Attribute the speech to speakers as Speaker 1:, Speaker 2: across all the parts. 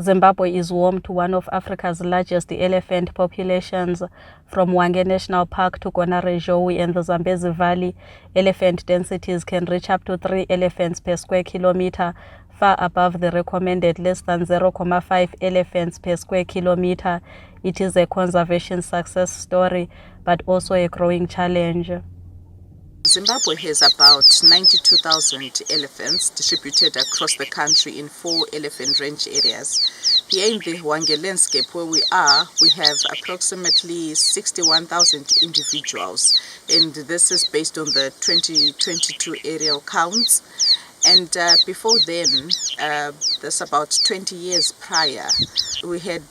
Speaker 1: Zimbabwe is home to one of Africa's largest elephant populations. From Hwange National Park to Gonarejowi and the Zambezi Valley, elephant densities can reach up to 3 elephants per square kilometer, far above the recommended less than 0.5 elephants per square kilometer. It is a conservation success story, but also a growing challenge.
Speaker 2: Zimbabwe has about 92,000 elephants distributed across the country in 4 elephant range areas. Here in the Hwange landscape where we are, we have approximately 61,000 individuals, and this is based on the 2022 aerial counts. And before then, that's about 20 years prior, we had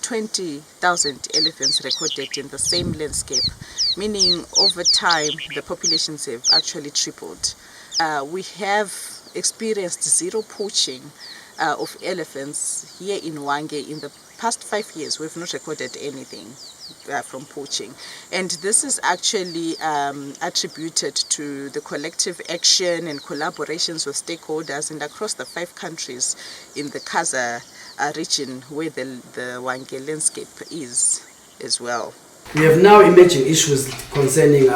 Speaker 2: 20,000 elephants recorded in the same landscape, meaning over time the populations have actually tripled. We have experienced zero poaching of elephants here in Hwange. In the past 5 years, we've not recorded anything from poaching, and this is actually attributed to the collective action and collaborations with stakeholders and across the 5 countries in the Khaza region where the Hwange landscape is as well.
Speaker 3: We have now emerging issues concerning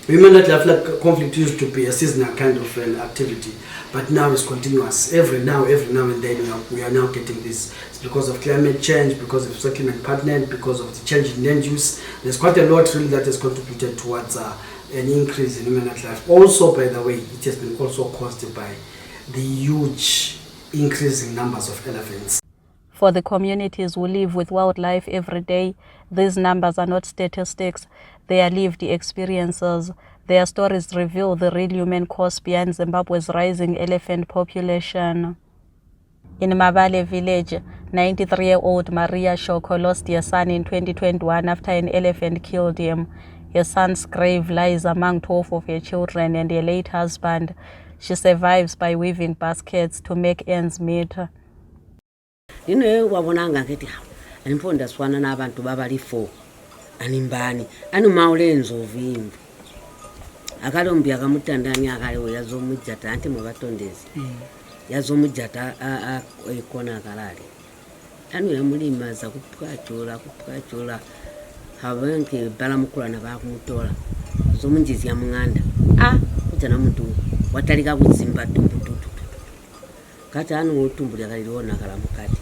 Speaker 3: women that have like conflict used to be a seasonal kind of an activity, but now it's continuous. Every now and then we are now getting this. It's because of climate change, because of settlement pattern, because of the change in land use. There's quite a lot really that has contributed towards an increase in human life. Also, by the way, it has been also caused by the huge increase in numbers of elephants.
Speaker 1: For the communities who live with wildlife every day, these numbers are not statistics, they are lived experiences. Their stories reveal the real human cost behind Zimbabwe's rising elephant population. In Mabale village, 93-year-old Maria Shoko lost her son in 2021 after an elephant killed him. Her son's grave lies among 12 of her children and her late husband. She survives by weaving baskets to make ends meet.
Speaker 4: Wabonanga ngithi andimfonda swana nabantu babali 4 animbani animaulenzo vimbi akalombi akamutandani akalewo yazomujata anti mubatondezi yazomujata ikona akalale anu yamulimaza kupwachola habanke balamukulana bakumutola zomunjizi ya munganda kujana muntu watalika kuzimba tumbututu kati anu otumbuli akaliliona akalamukati.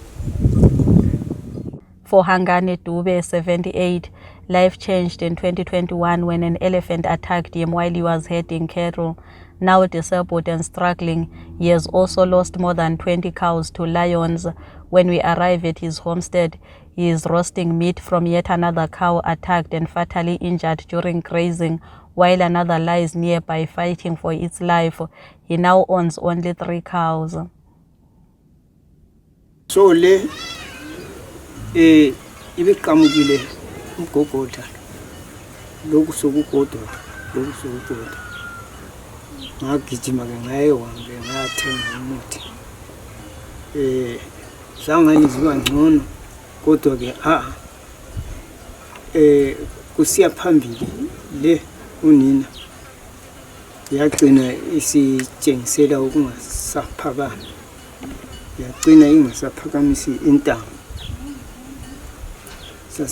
Speaker 1: For Hangane Dube, 78, life changed in 2021 when an elephant attacked him while he was herding cattle. Now disabled and struggling, he has also lost more than 20 cows to lions. When we arrive at his homestead, he is roasting meat from yet another cow attacked and fatally injured during grazing, while another lies nearby fighting for its life. He now owns only 3 cows.
Speaker 5: So ibikamukile umgogotha lokusokukodwa ngagijima ke ngayewange ngathenga umuthi zanganizwa ngcono kodwa ke kusiya phambili le unina yagcina isitshengisela ukungasaphakami yagcina ingasaphakamisi intamo.
Speaker 1: In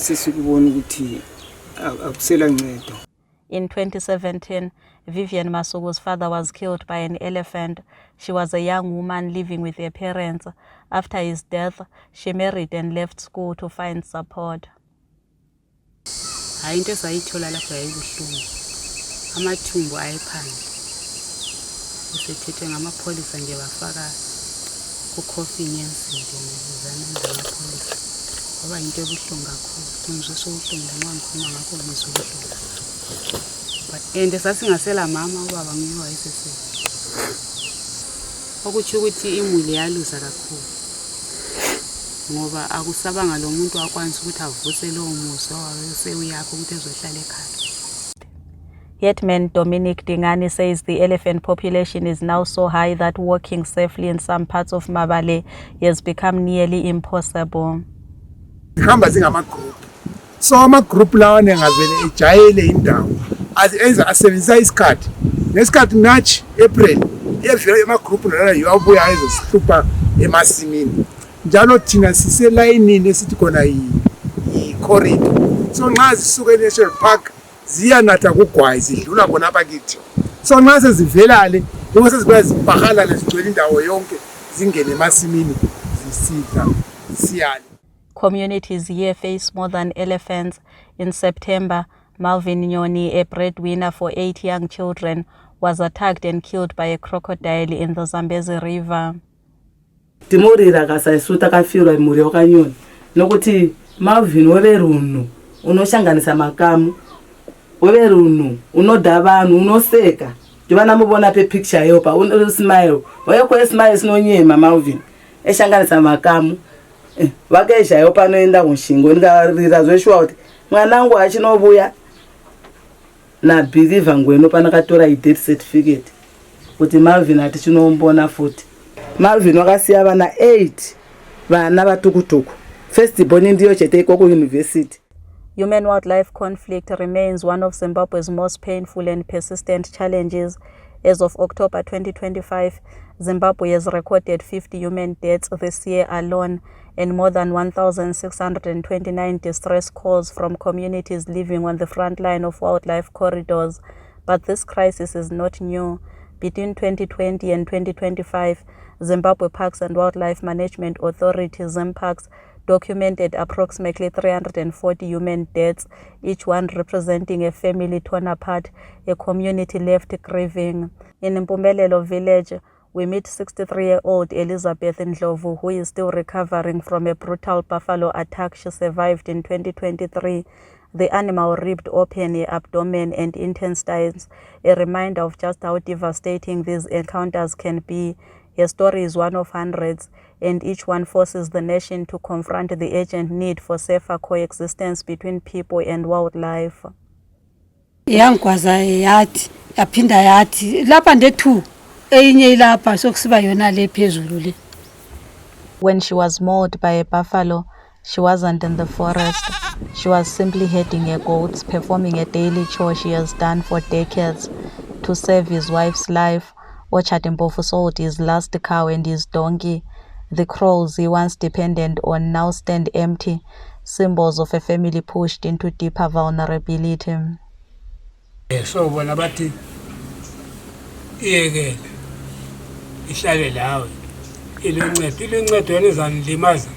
Speaker 1: 2017, Vivian Masuku's father was killed by an elephant. She was a young woman living with her parents. After his death, she married and left school to find support.
Speaker 6: Into sayithola lapho yayibuhlungu. Amathumbu ayephandle. Usethethwe ngamapholisa nje bafaka kukhofini yensimbi ngizana ngamapholisa. Ngoba into ebuhlungu kakhulu. Ngizwe ubuhlungu noma ngikhuluma ngakho ngizwe ubuhlungu. And sasingasela mama ubaba ngeke wayesese. Okuthi ukuthi imuli yaluza kakhulu. Ngoba akusabanga lo muntu akwanisa ukuthi avuse lo muso waseyakho ukuthi ezohlala ekhaya.
Speaker 1: Yetman Dominic Dingani says the elephant population is now so high that walking safely in some parts of Mabale has become nearly impossible.
Speaker 7: Zihamba zingama-group, so ama-group lawa nengavele ejayele indawo asebenzisa isikhathi nesikhathi March April iyavela ama-group nalana yiwabuya ezosihlupha emasimini njalo thina siselayinini esithi khona yi-corridor. So nxa zisuka e-National Park ziyanatha kugwayi zidlula khona abakithi. So nxa sezivelale noma sezibaya zibhahalale zigcwele indawo yonke zingene emasimini zisidla siyale.
Speaker 1: Communities here face more than elephants. In September, Malvin Nyoni, a breadwinner for 8 young children, was attacked and killed by a crocodile in the Zambezi River.
Speaker 8: Timorira kasaisuta kafirwa muri wakanyoni nokuti Malvin weverunhu unoshanganisa makamu weverunhu unoda vanhu unoseka ndivana mubona pe picture yopa unosmile wayekwe smile sinonyema Malvin eshanganisa makamu vakesha yopa noenda kushingo ndikarira zveshwa kuti mwanangu achinobuya na believer ngweno panakatora death certificate kuti Malvin atichinombona futi. Malvin wakasiya vana 8 vana vatukutuku. First born ndiyo chete ikoko university.
Speaker 1: Human wildlife conflict remains one of Zimbabwe's most painful and persistent challenges. As of October 2025, Zimbabwe has recorded 50 human deaths this year alone and more than 1,629 distress calls from communities living on the front line of wildlife corridors. But this crisis is not new. Between 2020 and 2025, Zimbabwe Parks and Wildlife Management Authority, ZIMPARKS, documented approximately 340 human deaths, each one representing a family torn apart, a community left grieving. In Mpumelelo village, we meet 63-year-old Elizabeth Ndlovu, who is still recovering from a brutal buffalo attack she survived in 2023. The animal ripped open her abdomen and intestines, a reminder of just how devastating these encounters can be. Her story is one of hundreds, and each one forces the nation to confront the urgent need for safer coexistence between people and wildlife.
Speaker 9: Yangwaza yathi yaphinda yathi lapha ndethu eyinye ilapha sokusiba yona le phezulu le.
Speaker 1: When she was mauled by a buffalo, she wasn't in the forest. She was simply herding her goats, performing a daily chore she has done for decades. To save his wife's life, Orchard Mpofu sold his last cow and his donkey. The crows he once depended on now stand empty, symbols of a family pushed into deeper vulnerability.
Speaker 10: So bona bathi iyeke ihlale lawe iluncedo elizanilimaza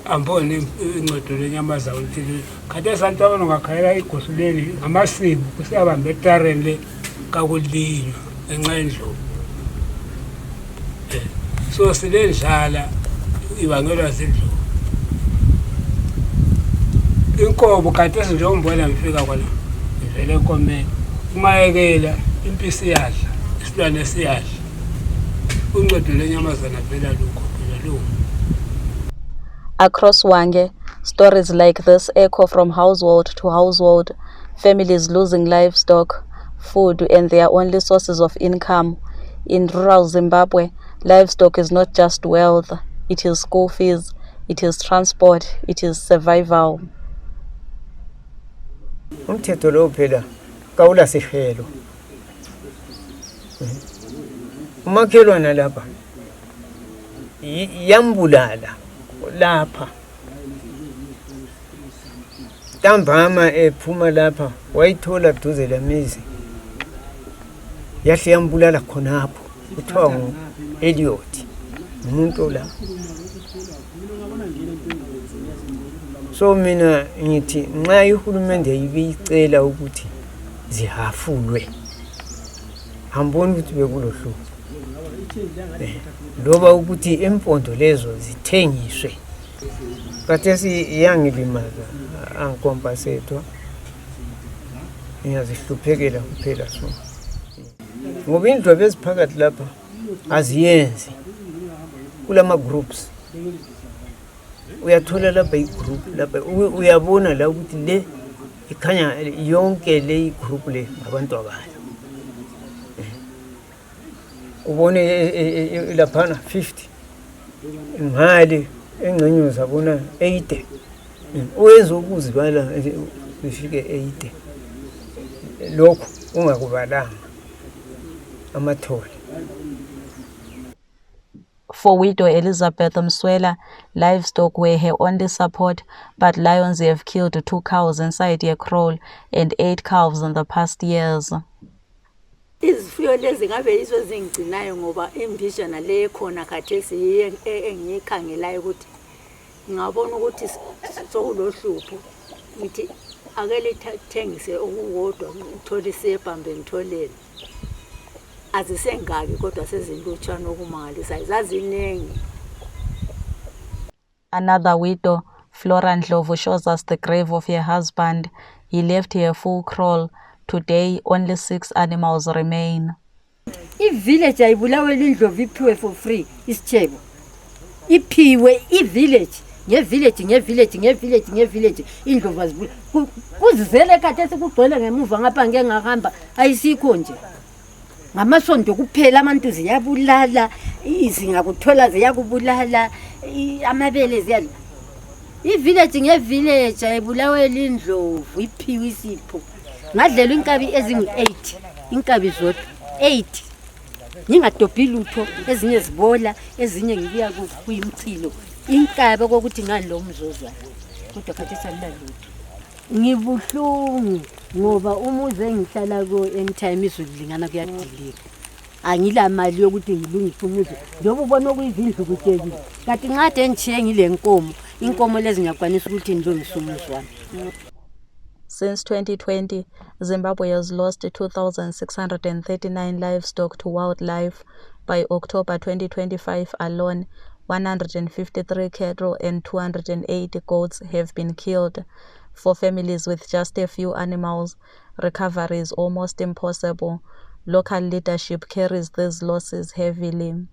Speaker 10: ambone incwedo lenyamaza ukuthi kade santabona ngakhayela igosuleli ngamasiko kusiyabamba etareni le kakulinywa enxendlo so silendlala ibangelwa zindlu inkobo kade sinjengombona ngifika khona vele enkomeni kumayekela impisi yadla isilwane siyadla uncedo lenyamazana phela lokho
Speaker 1: Across Hwange, stories like this echo from household to household, families losing livestock, food, and their only sources of income. In rural Zimbabwe, livestock is not just wealth, it is school fees, it is transport, it is survival.
Speaker 5: Umthetho lo phela kawula sihelo. Umakhelwana lapha yambulala lapha ntambama ephuma lapha wayithola duze lemizi yahle yambulala khonapho kuthiwa ngu-Elliot umuntu la. So mina ngithi nxa ihulumende ibiyicela ukuthi zihafulwe amboni ukuthi bekulohlu loba ukuthi impondo lezo zithengiswe kathesi yangilimaza angicompensatwa ngiyazihluphekela kuphela so ngoba indlovu eziphakathi lapha aziyenzi kulama groups uyathola lapha igroup lapha uyabona la ukuthi le ikhanya yonke le igroup le ngabantu abayo ubone laphana 50 imali engcenyo zabona 80 uyenza ukuzibala zifike 80 lokho ungakubalanga amathole.
Speaker 1: For widow Elizabeth Mswela, livestock were her only support, but lions have killed 2 cows inside a kraal and 8 calves in the past years.
Speaker 11: Izifuyo lezi ngabe yizo zingigcinayo ngoba imbijana le khona khathesi engiyikhangelayo ukuthi ngabona ukuthi sokulohlupho ngithi akele thengise okukodwa ngithole isebhambe ngitholele azisengaki kodwa sezinlutshwana okumangalisayo zazinengi.
Speaker 1: Another widow, Flora Ndlovu, shows us the grave of her husband. He left her full kraal. Today, only 6 animals remain.
Speaker 11: I-village ayibulawe lindlovu iphiwe for free isitshebo. Iphiwe i-village nge-village indlovu azibula. Kuzivele khathesi kugcwele ngemuva ngapha ngeke ngahamba ayisikho nje. Ngamasonto kuphela abantu ziyabulala, izingakuthola ziyakubulala, amabele ziyadla. I-village nge-village ayibulawe lindlovu iphiwe isipho. Ngadlela inkabi ezingu-8 inkabi zodwa 8 ngingadobhi lutho ezinye zibola ezinye ngibuya kuyimchilo inkabi okokuthi ngani lo mzozwana kodwa khathesi alilutho. Ngibuhlungu ngoba umuzi engihlala ko anytime izulu lingana kuyadilika angila mali yokuthi ngilungise umuzi njengoba ubona okuyizindlu kutekile kanti ngade engishiye ngile nkomo inkomo lezi ngiyakwanisa ukuthi ngilungise umuzi wami.
Speaker 1: Since 2020, Zimbabwe has lost 2,639 livestock to wildlife. By October 2025 alone, 153 cattle and 280 goats have been killed. For families with just a few animals, recovery is almost impossible. Local leadership carries these losses heavily.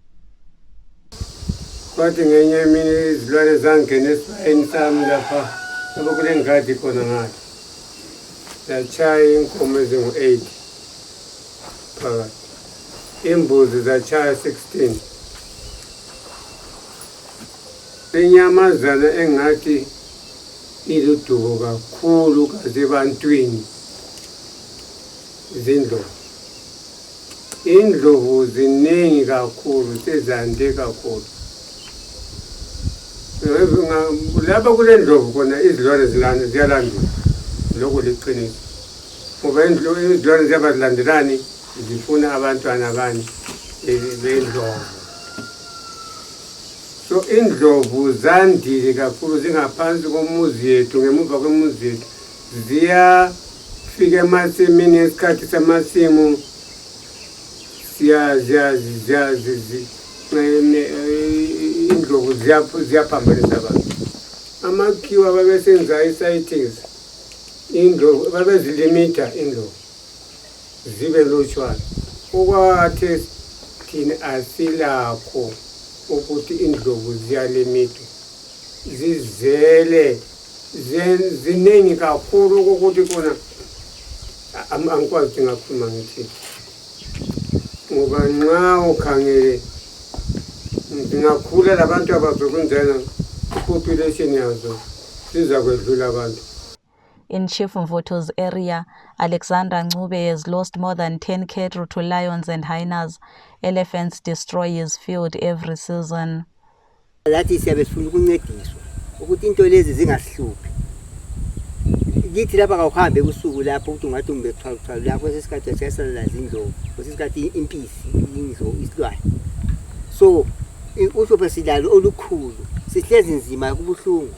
Speaker 12: Zachaya inkomo ezingu-8 phakathi, imbuzi zachaya 16. Inyamazana engathi iludubo kakhulu kasebantwini izindlovu. Indlovu ziningi kakhulu, sezande kakhulu. Lapha kule ndlovu khona izilwane ziyalandula. Lokho liqiniso ngoba izilwane ziyabazilandelani zifuna abantwana abanye bendlovu. So indlovu zandile kakhulu zingaphansi komuzi yethu ngemuva kwemuzi yethu ziyafika emasimini esikhathi samasimu indlovu ziyaphambanisa abantu. Amakhiwa babesenza i-sightings indlovu babezilimita indlovu zibe lutshwana. Okwathi thina asilakho ukuthi indlovu ziyalimitwa zizele ziningi kakhulu ukuthi khona angikwazi ukuthi ngakhuluma ngithi ngoba nxa ukhangele ngingakhula labantu abazokwenzana population yazo sizakwedlula abantu.
Speaker 1: In Chief Mvuto's area, Alexandra Ncube has lost more than 10 cattle to lions and hyenas. Elephants destroy his field every season.
Speaker 13: Lathi siyabe sifuna ukuncediswa ukuthi into lezi zingasihluphi. Ngithi lapha awuhambe usuku lapho ukuthi ungathi umbethwala lapho sesikhathi siyasala izindlovu, sesikhathi impisi indlovu isilwane. So uhlupho silalo olukhulu, sihlezi nzima kubuhlungu.